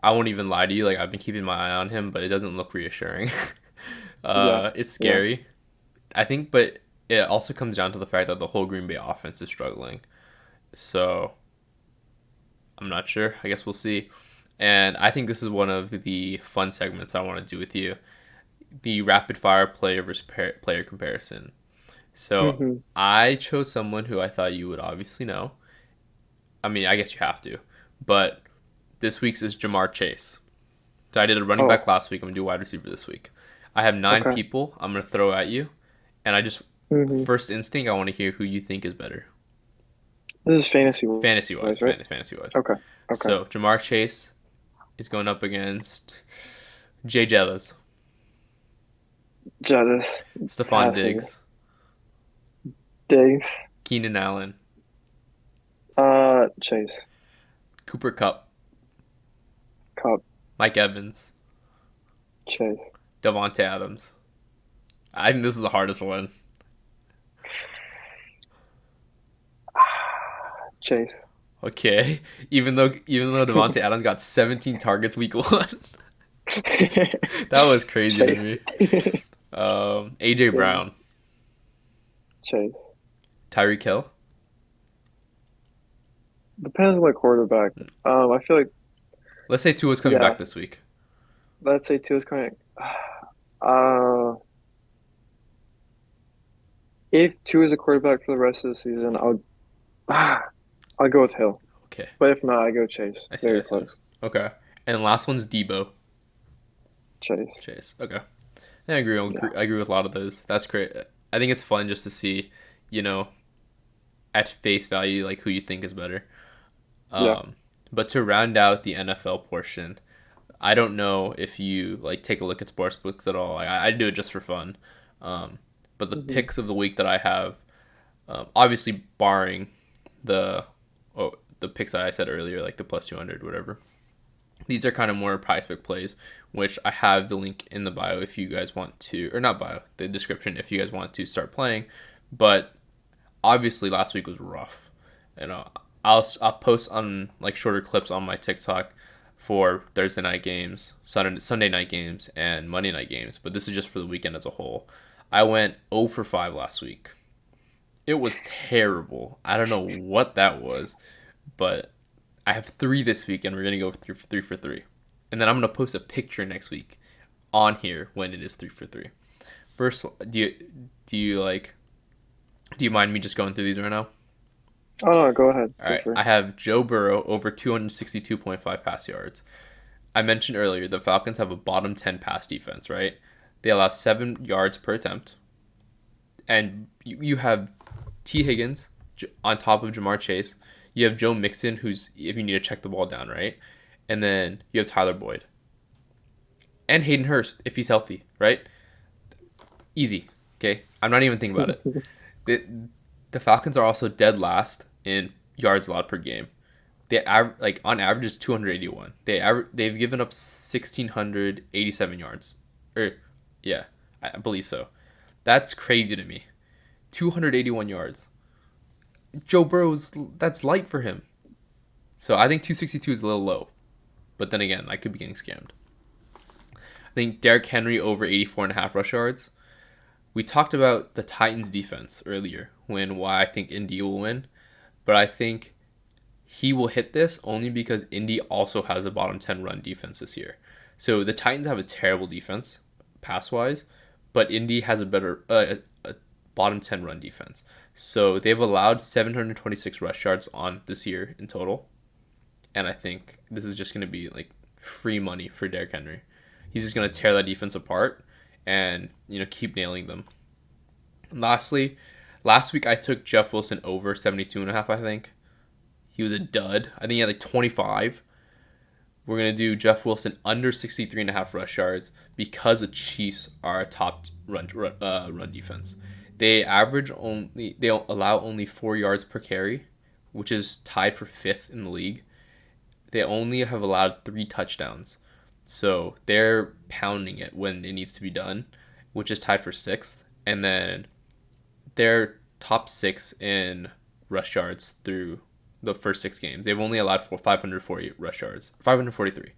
I won't even lie to you. Like I've been keeping my eye on him, but it doesn't look reassuring. Yeah, It's yeah. scary. I think, but it also comes down to the fact that the whole Green Bay offense is struggling. So I'm not sure. I guess we'll see. And I think this is one of the fun segments I want to do with you: the rapid fire player versus player comparison. So hmm I chose someone who I thought you would obviously know. I mean, I guess you have to, but this week's is Jamar Chase. So I did a running back Oh, last week. I'm gonna do wide receiver this week. I have nine okay. people. I'm gonna throw at you, and I just hmm first instinct I want to hear who you think is better, This is fantasy fantasy wise. wise, right? Fantasy wise. Okay, okay. So Jamar Chase is going up against Jay Jettas, Yeah, this Stephon has to be Diggs, Diggs. Keenan Allen, Chase, Cooper Cup, Cup, Mike Evans, Chase, Devontae Adams. I think this is the hardest one. Chase. Okay, even though Devontae Adams got 17 targets week one, that was crazy to Chase. me. AJ Yeah, Brown, Chase. Tyreek Hill. Depends on the quarterback. I feel like Let's say Tua's coming back yeah, this week. let's say two is coming. Uh, if two is a quarterback for the rest of the season, I'll go with Hill. Okay, But if not, I go Chase. I see, I Very see. close. Okay, and the last one's Debo Chase. Chase. Okay, yeah, I agree. Yeah, I agree with a lot of those. That's great. I think it's fun just to see, you know, at face value, like who you think is better. yeah. Um, but to round out the NFL portion, I don't know if you like take a look at sports books at all. I do it just for fun. Um, but the hmm picks of the week that I have, obviously barring the the picks that I said earlier, like the plus 200, whatever. These are kind of more prize pick plays, which I have the link in the bio if you guys want to, or not bio, the description if you guys want to start playing. But obviously last week was rough. You know, I'll post on like shorter clips on my TikTok for Thursday night games, Sunday night games, and Monday night games. But this is just for the weekend as a whole. I went 0 for 5 last week. It was terrible. I don't know what that was, but I have three this week, and we're gonna go three for three, and then I'm gonna post a picture next week on here when it is 3 for 3. First, do you like do you mind me just going through these right now? Oh no, go ahead. All Feel right, free. I have Joe Burrow over 262.5 pass yards. I mentioned earlier the Falcons have a bottom 10 pass defense, right? They allow 7 yards per attempt, and you have T Higgins on top of Jamar Chase. You have Joe Mixon, who's if you need to check the ball down, right? And then you have Tyler Boyd and Hayden Hurst if he's healthy, right? Easy. Okay, I'm not even thinking about it. The the Falcons are also dead last in yards allowed per game. Like on average is 281. They've given up 1687 yards. Or yeah, I believe so. That's crazy to me. 281 yards. Joe Burrow's that's light for him. So I think 262 is a little low. But then again, I could be getting scammed. I think Derrick Henry over 84 and a half rush yards. We talked about the Titans defense earlier when why I think Indy will win, but I think he will hit this only because Indy also has a bottom 10 run defense this year. So the Titans have a terrible defense pass wise, but Indy has a better bottom 10 run defense. So they've allowed 726 rush yards on this year in total. And I think this is just going to be like free money for Derrick Henry. He's just going to tear that defense apart and, keep nailing them. And lastly, last week I took Jeff Wilson over 72.5, I think. He was a dud. I think he had like 25. We're going to do Jeff Wilson under 63.5 rush yards because the Chiefs are a top run defense. They allow only 4 yards per carry, which is tied for 5th in the league. They only have allowed 3 touchdowns. So they're pounding it when it needs to be done, which is tied for 6th. And then they're top 6 in rush yards through the first 6 games. They've only allowed for 540 rush yards, 543.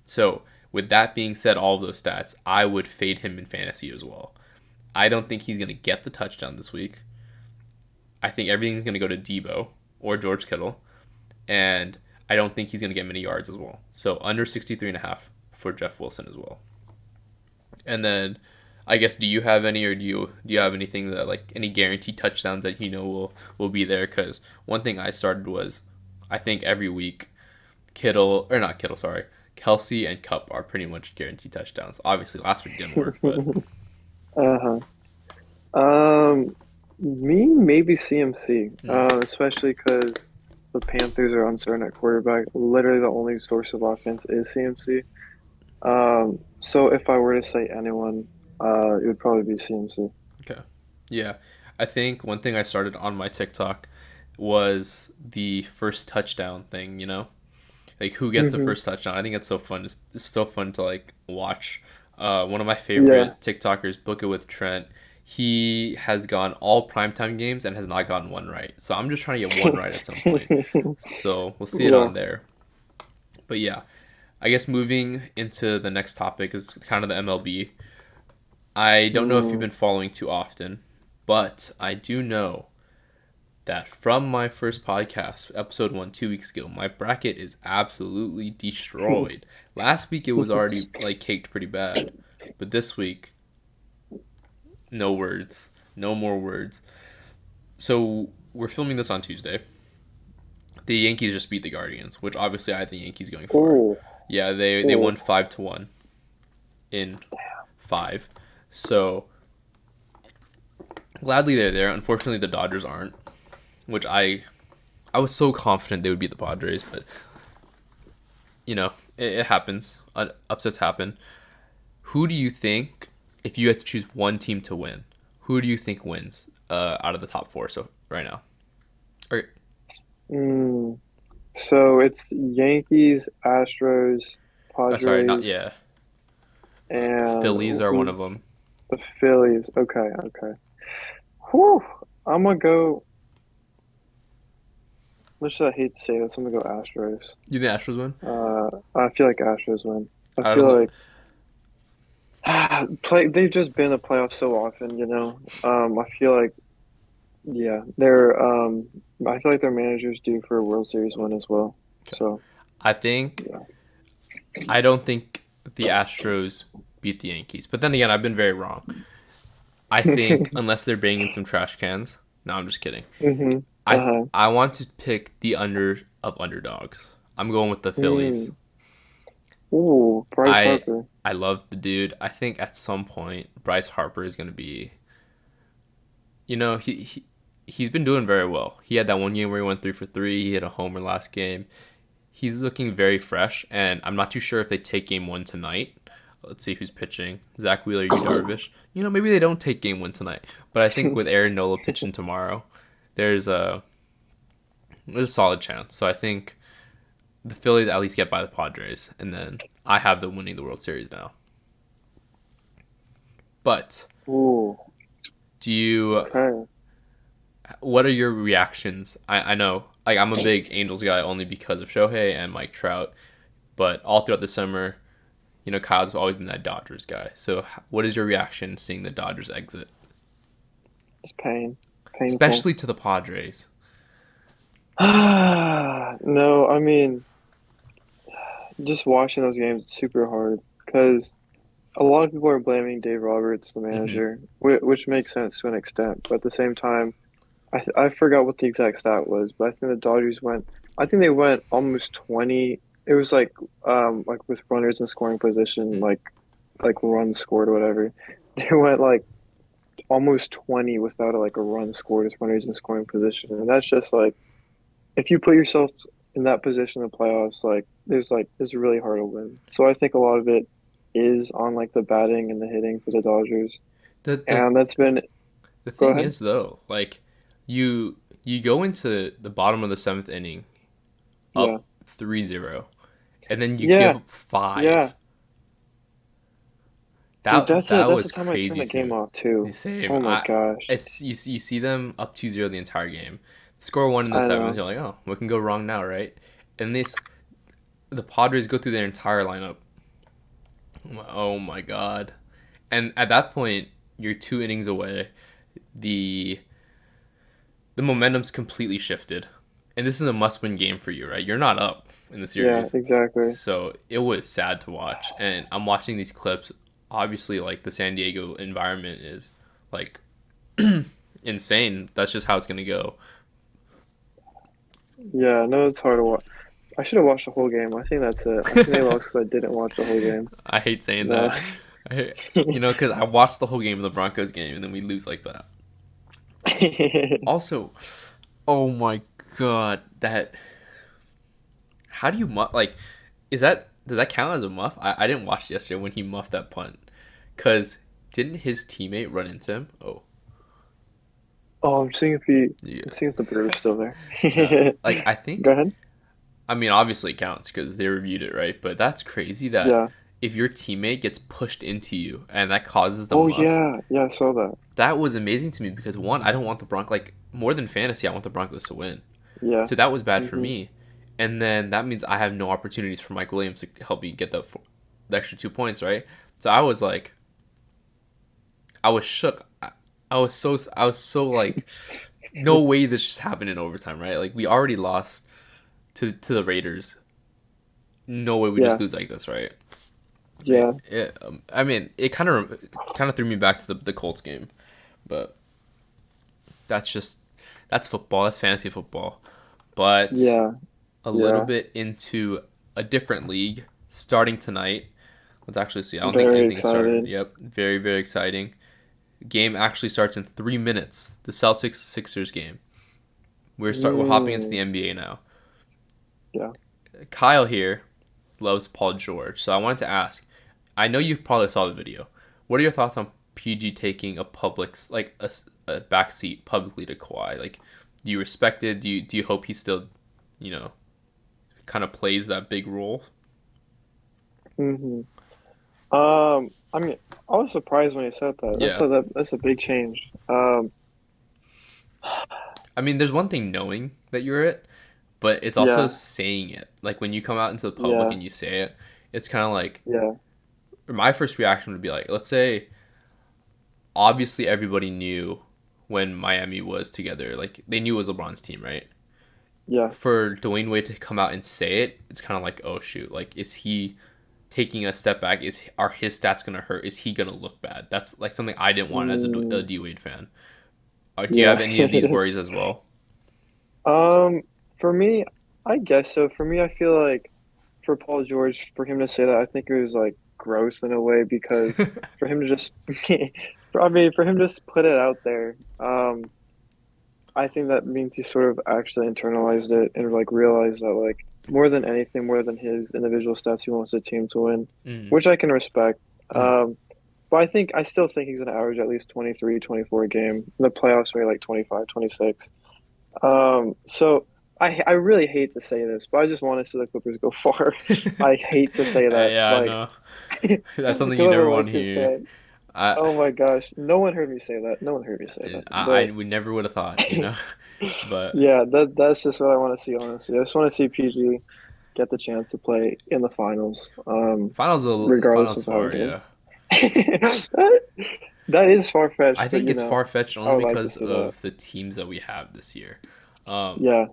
So with that being said, all of those stats, I would fade him in fantasy as well. I don't think he's going to get the touchdown this week. I think everything's going to go to Debo or George Kittle. And I don't think he's going to get many yards as well. So under 63.5 for Jeff Wilson as well. And then I guess, do you have any, or do you have anything that, like, any guaranteed touchdowns that will be there? Because one thing I started was, I think every week Kelsey and Cup are pretty much guaranteed touchdowns. Obviously last week didn't work, but Uh-huh. Um, Me, maybe CMC, mm, especially because the Panthers are uncertain at quarterback. Literally, the only source of offense is CMC. So if I were to say anyone, it would probably be CMC. okay, yeah. I think one thing I started on my TikTok was the first touchdown thing. Like who gets the Hmm. first touchdown. I think it's so fun. It's so fun to like watch. One of my Yeah. favorite TikTokers, Book It with Trent. He has gone all primetime games and has not gotten one right. So I'm just trying to get one right at some point. So we'll see it Yeah. on there. But yeah, I guess moving into the next topic is kind of the MLB. I don't know if you've Mm. been following too often, but I do know that from my first podcast, episode 1, 2 weeks ago, my bracket is absolutely destroyed. Last week it was already like caked pretty bad, but this week, no words, no more words. So we're filming this on Tuesday. The Yankees just beat the Guardians, which obviously I had the Yankees going far. Oh, Yeah, they oh. won 5-1 in 5. So gladly they're there. Unfortunately, the Dodgers aren't, which I was so confident they would beat the Padres, but it happens. Upsets happen. Who do you think, if you had to choose one team to win, who do you think wins out of the top 4 so right now? Or, Mm. So it's Yankees, Astros, sorry, not Padres, yeah. and Phillies are one of them. the Phillies. Okay, okay. Whew. I'm gonna go. Much as I hate to say this, I'm gonna go Astros. You think Astros win? I feel like Astros win. I I feel don't. like they've just been in the playoffs so often, you know. I feel like yeah, I feel like their managers due for a World Series win as well. Okay. So I think yeah. I don't think the Astros beat the Yankees, but then again, I've been very wrong. I think unless they're banging some trash cans. No, I'm just kidding. Hmm. I Uh-huh. I want to pick the under of underdogs. I'm going with the Phillies. Mm. Ooh, Bryce I Harper. I love the dude. I think at some point Bryce Harper is going to be. He's been doing very well. He had that one game where he went 3 for 3. He hit a homer last game. He's looking very fresh, and I'm not too sure if they take game 1 tonight. Let's see who's pitching. Zach Wheeler, Yu Darvish. Maybe they don't take game 1 tonight. But I think with Aaron Nola pitching tomorrow, there's a there's a solid chance. So I think the Phillies at least get by the Padres, and then I have them winning the World Series now. But Ooh, do you? okay. What are your reactions? I know, like I'm a big Angels guy only because of Shohei and Mike Trout, but all throughout the summer, Kyle's always been that Dodgers guy. So what is your reaction seeing the Dodgers exit, It's painful. especially to the Padres? No, I mean, just watching those games, it's super hard because a lot of people are blaming Dave Roberts, the Hmm. manager, which makes sense to an extent. But at the same time, I forgot what the exact stat was, but I think the Dodgers went. I think they went almost 20. It was like with runners in scoring position, like runs scored or whatever. They went like almost 20 without like a run scored as runners in scoring position, and that's just like if you put yourself in that position in the playoffs, like it's really hard to win. So I think a lot of it is on like the batting and the hitting for the Dodgers, The the and that's been. the Go thing ahead. is though, like you go into the bottom of the seventh inning Yeah. up 3-0, and then you give Yeah. up Yeah. five. Dude, That that's was the time I turn crazy the to game me. off The too. same. Oh my gosh. You see them up 2-0 the entire game. Score one in the I seventh. know. You're like, oh, what can go wrong now, right? And the Padres go through their entire lineup. Oh my god! And at that point, you're 2 innings away. The the momentum's completely shifted, and this is a must-win game for you, right? You're not up in the Yeah, series, exactly. so it was sad to watch. And I'm watching these clips. Obviously, like the San Diego environment is like insane. That's just how it's gonna go. Yeah, no, it's hard to watch. I should have watched the whole game. I think that's it. I think they lost because I didn't watch the whole game. I hate saying No. that. Because I watched the whole game of the Broncos game, and then we lose like that. Also, oh my god, that how do you like? Is that does that count as a muff? I didn't watch yesterday when he muffed that punt, cause didn't his teammate run into him? Oh Oh, I'm yeah, seeing if the bird is still there. no. Like I Go think ahead. I mean obviously it counts because they reviewed it right, but that's crazy that Yeah. if your teammate gets pushed into you and that causes the Oh muff, yeah. Yeah, I saw that. that was amazing to me because one, I don't want the Broncos like more than fantasy, I want the Broncos to win. Yeah. So that was bad for Hmm. me. And then that means I have no opportunities for Mike Williams to help me get the extra 2 points, right? So I was like, I was shook. I was so like, no way this just happened in overtime, right? Like we already lost to the Raiders. No way we just Yeah. lose like this, right? Yeah. I mean, it kind of threw me back to the Colts game, but that's just that's football. That's fantasy football. But Yeah. a little Yeah. bit into a different league starting tonight. Let's actually see. I don't think Very anything started. excited. Yep, very very exciting. Game actually starts in 3 minutes. The Celtics Sixers game. We're hopping into the Mm. NBA now. Yeah. Kyle here loves Paul George, so I wanted to ask. I know you probably saw the video. What are your thoughts on PG taking a a backseat publicly to Kawhi? Like, do you respect it? Do you hope he still, you know, kind of plays that big role? Hmm. I mean, I was surprised when he said that. Yeah. That's a big change. I mean, there's one thing knowing that you're it, but it's also Yeah. saying it. Like when you come out into the public Yeah. and you say it, it's kind of like Yeah. my first reaction would be like, let's say obviously everybody knew when Miami was together, like they knew it was LeBron's team, right? Yeah. For Dwayne Wade to come out and say it, it's kind of like, oh shoot, like is he taking a step back? Are his stats gonna hurt? Is he gonna look bad? That's like something I didn't want as a Mm, D Wade fan. Do you have yeah. any of these worries as well? Um, for me, I guess so. For me, I feel like for Paul George, for him to say that, I think it was like gross in a way because for him to just, I mean, for him to just put it out there, I think that means he sort of actually internalized it and like realized that like more than anything, more than his individual stats, he wants the team to win, Mm, which I can respect. mm. But I still think he's gonna average at least 23, 24 a game. In the playoffs, maybe like 25, 26. So I really hate to say this, but I just want to see the Clippers go far. I hate to say that, Yeah, I like, know. That's something because you I'm a never want to Lakers hear. fan. I, Oh my gosh, no one heard me say that. No one heard me say that. I But we never would have thought. But yeah, that's just what I want to see, honestly. I just want to see PG get the chance to play in the finals, regardless finals of how far, it goes. yeah. That is I far-fetched, but think it's far fetched I only would like to because see that. of the teams that we have this year. Um, Yeah.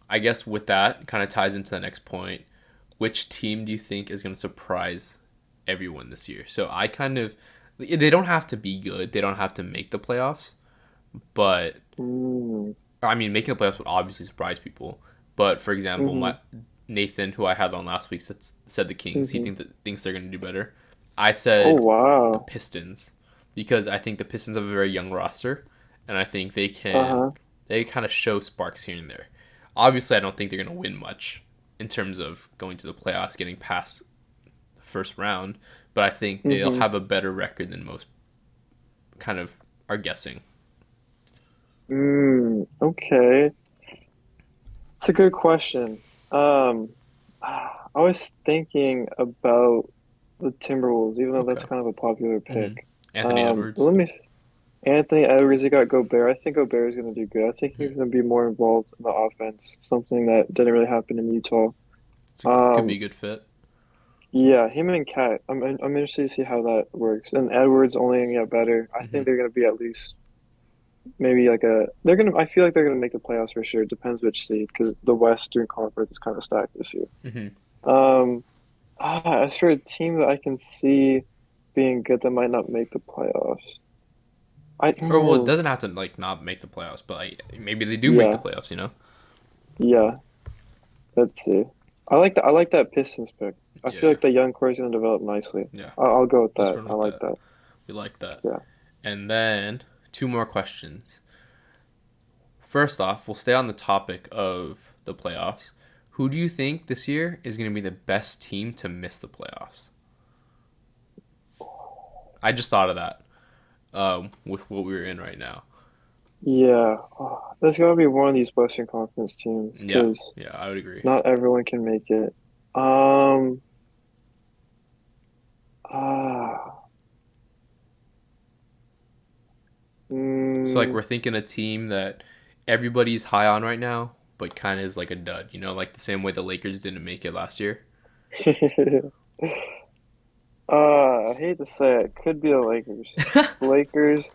I guess with that kind of ties into the next point. Which team do you think is going to surprise everyone this year. So I kind of they don't have to be good. They don't have to make the playoffs, but Mm, I mean, making the playoffs would obviously surprise people. But for example, mm-hmm, my Nathan, who I had on last week, said the Kings. He mm-hmm. thinks they're going to do better. I Oh said the wow. Pistons because I think the Pistons have a very young roster, and I think Uh-huh. they kind of show sparks here and there. Obviously, I don't think they're going to win much in terms of going to the playoffs, getting past the first round. But I think they'll Mm-hmm. have a better record than most kind of are guessing. Okay. It's a good question. I was thinking about the Timberwolves, even though Okay. that's kind of a popular hmm pick. Anthony Edwards. Let me. Anthony Edwards, he got Gobert. I think Gobert is going to do good. I think Mhm. he's going to be more involved in the offense, something that didn't really happen in Utah. It could be Um, a good fit. yeah, him and Cat. I'm interested to see how that works. And Edwards only going to get better. I hmm think they're going to be at least maybe like a. They're going to. I feel like they're going to make the playoffs for sure. Depends which seed because the Western Conference is kind of stacked this year. hmm Um, as for a team that I can see being good that might not make the playoffs, I Or well, it doesn't have to like not make the playoffs, but like, maybe they do make the yeah, playoffs. You know. yeah. Let's see. I like that. I like that Pistons pick. I feel Yeah. like the young core is going to develop nicely. Yeah. I'll go with Let's that. run I with like that. that. We like that. Yeah. And then two more questions. First off, we'll stay on the topic of the playoffs. Who do you think this year is going to be the best team to miss the playoffs? I just thought of that with what we're in right now. Yeah. There's got to be one of these Western Conference teams Yeah, because yeah, I would agree. not everyone can make it. Um. Ah. So like Mm, we're thinking a team that everybody's high on right now, but kind of is like a dud. You know, like the same way the Lakers didn't make it last year. I hate to say it. Could be the Lakers. Lakers.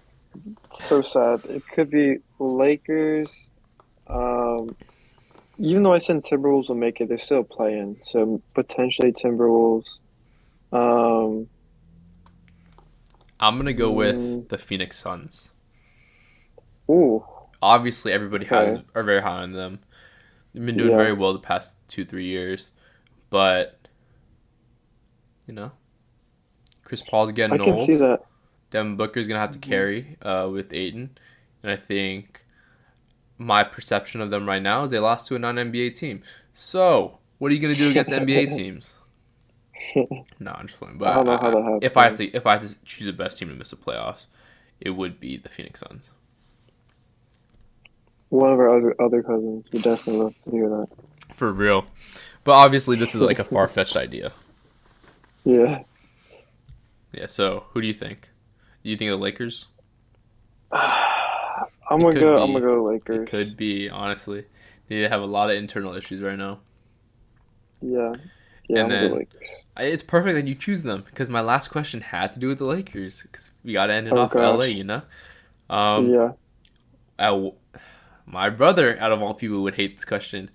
So sad. It could be Lakers. Um. Even though I said Timberwolves will make it, they're still playing. So potentially Timberwolves. Um, I'm gonna go with mm, the Phoenix Suns. ooh, Obviously, everybody okay. has are very high on them. They've been doing very Yeah, well the past 2 3 years, but you know, Chris Paul's I getting can see old. that. Devin Booker's gonna have to Mhm. carry with Aiton, and I think my perception of them right now is they lost to a non NBA team. So, what are you gonna do against NBA teams? No, I'm just playing. But I don't know how that happened. if I had to choose the best team to miss the playoffs, it would be the Phoenix Suns One of our other cousins would definitely love to hear that. for real. But obviously, this is like a far fetched idea. Yeah. Yeah. So, who do you think? Do you think the Lakers? I'm It gonna could go. I'm gonna be. go It Lakers. could be. Honestly, they have a lot of internal issues right now. Yeah, yeah. And I'm gonna go then Lakers. it's perfect that you choose them because my last question had to do with the Lakers because we got to end it Oh off LA, gosh. you know? Um, Yeah. at, my brother, out of all people, would hate this question.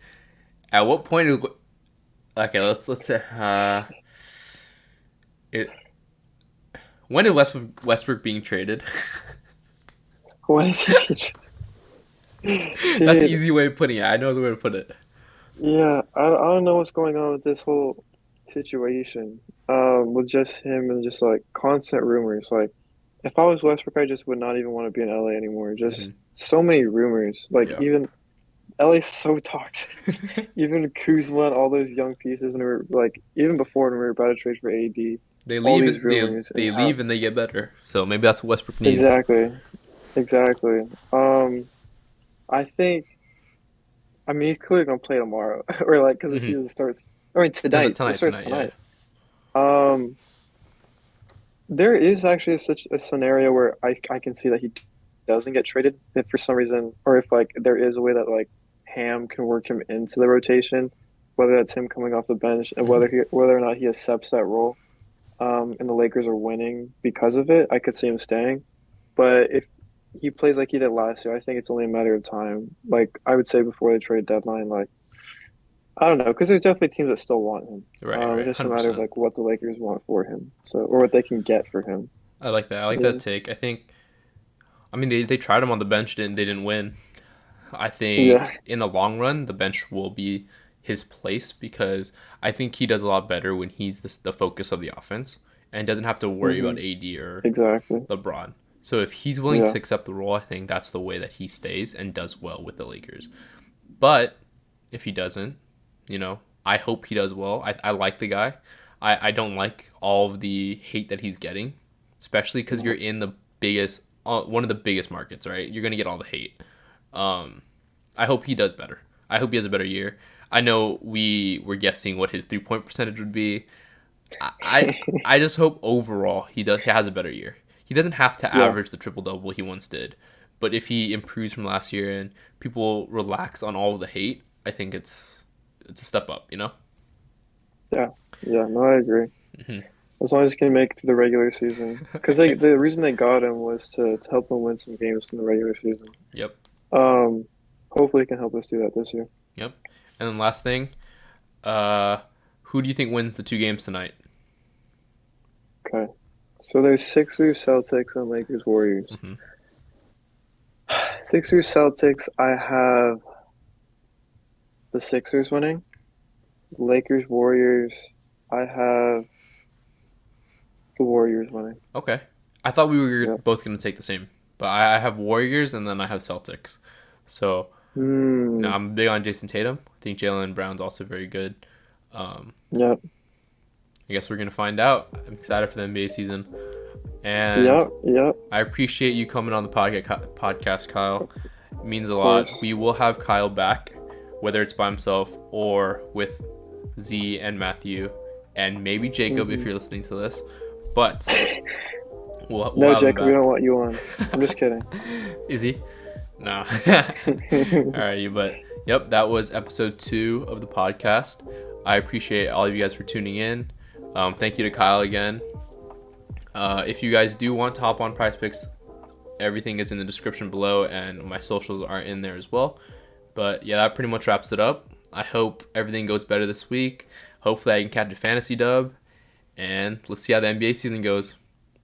At what point? Okay, let's say it. When is Westbrook being traded? Why is he? That's the Dude. easy way of putting it. I know the way to put it. Yeah. I don't know what's going on with this whole situation. With just him and just like constant rumors. Like, if I was Westbrook, I just would not even want to be in LA anymore. Just hmm so many rumors. Like, Yeah. even LA's so toxic. Even Kuzma and all those young pieces when we were like, even before when we were about to trade for AD, They all leave these and rumors and they how leave and they get better. So maybe that's what Westbrook needs. exactly, exactly. I think, I mean, he's clearly gonna play tomorrow or like because the hmm season starts. I mean, tonight. It starts Tonight. Yeah. tonight. Um, there is actually such a scenario where I can see that he doesn't get traded if for some reason, or if like there is a way that like Ham can work him into the rotation, whether that's him coming off the bench and hmm whether or not he accepts that role, and the Lakers are winning because of it, I could see him staying. But if he plays like he did last year, I think it's only a matter of time. Like I would say before the trade deadline, like I don't know, because there's definitely teams that still want him. Right, It's right, just a matter of 100%. like what the Lakers want for him, so or what they can get for him. I like that. I like that Yeah, take. I mean, they tried him on the bench, they didn't win. I yeah, think in the long run, the bench will be his place because I think he does a lot better when he's the focus of the offense and doesn't have to worry about AD or exactly. LeBron. So if he's willing Yeah, to accept the role, I think that's the way that he stays and does well with the Lakers. But if he doesn't, I hope he does well. I like the guy. I don't like all of the hate that he's getting, especially because you're in the biggest, one of the biggest markets, right? You're going to get all the hate. Um, I hope he does better. I hope he has a better year. I know we were guessing what his 3 point percentage would be. I I I just hope overall he has a better year. He doesn't have to yeah, average the triple double he once did, but if he improves from last year and people relax on all of the hate, I think it's a step up. yeah, yeah. No, I agree. Hmm. As long as he can make it to the regular season, because the reason they got him was to help them win some games in the regular season. Yep, Um, Hopefully he can help us do that this year. yep. And then last thing, uh, who do you think wins the two games tonight? Okay, so there's Sixers, Celtics, and Lakers, Warriors. Hmm. Sixers, Celtics. I have the Sixers winning. Lakers, Warriors. I have the Warriors winning. Okay, I thought we were Yeah. both gonna take the same, but I have Warriors and then I have Celtics. So Hmm. I'm big on Jason Tatum. I think Jalen Brown's also very good. Um, Yep. I guess we're gonna find out. I'm excited for the NBA season, and Yep. Yep. I appreciate you coming on the podcast, Kyle. It means a Of lot. course. We will have Kyle back, whether it's by himself or with Z and Matthew, and maybe Jacob if Hmm. you're listening to this. But we'll No, have him Jacob, we back. don't want you on. I'm just kidding. Is he? No. All right, but yep, that was episode 2 of the podcast. I appreciate all of you guys for tuning in. Thank you to Kyle again. If you guys do want to hop on PrizePicks, everything is in the description below, and my socials are in there as well. But yeah, that pretty much wraps it up. I hope everything goes better this week. Hopefully, I can catch a fantasy dub, and let's see how the NBA season goes.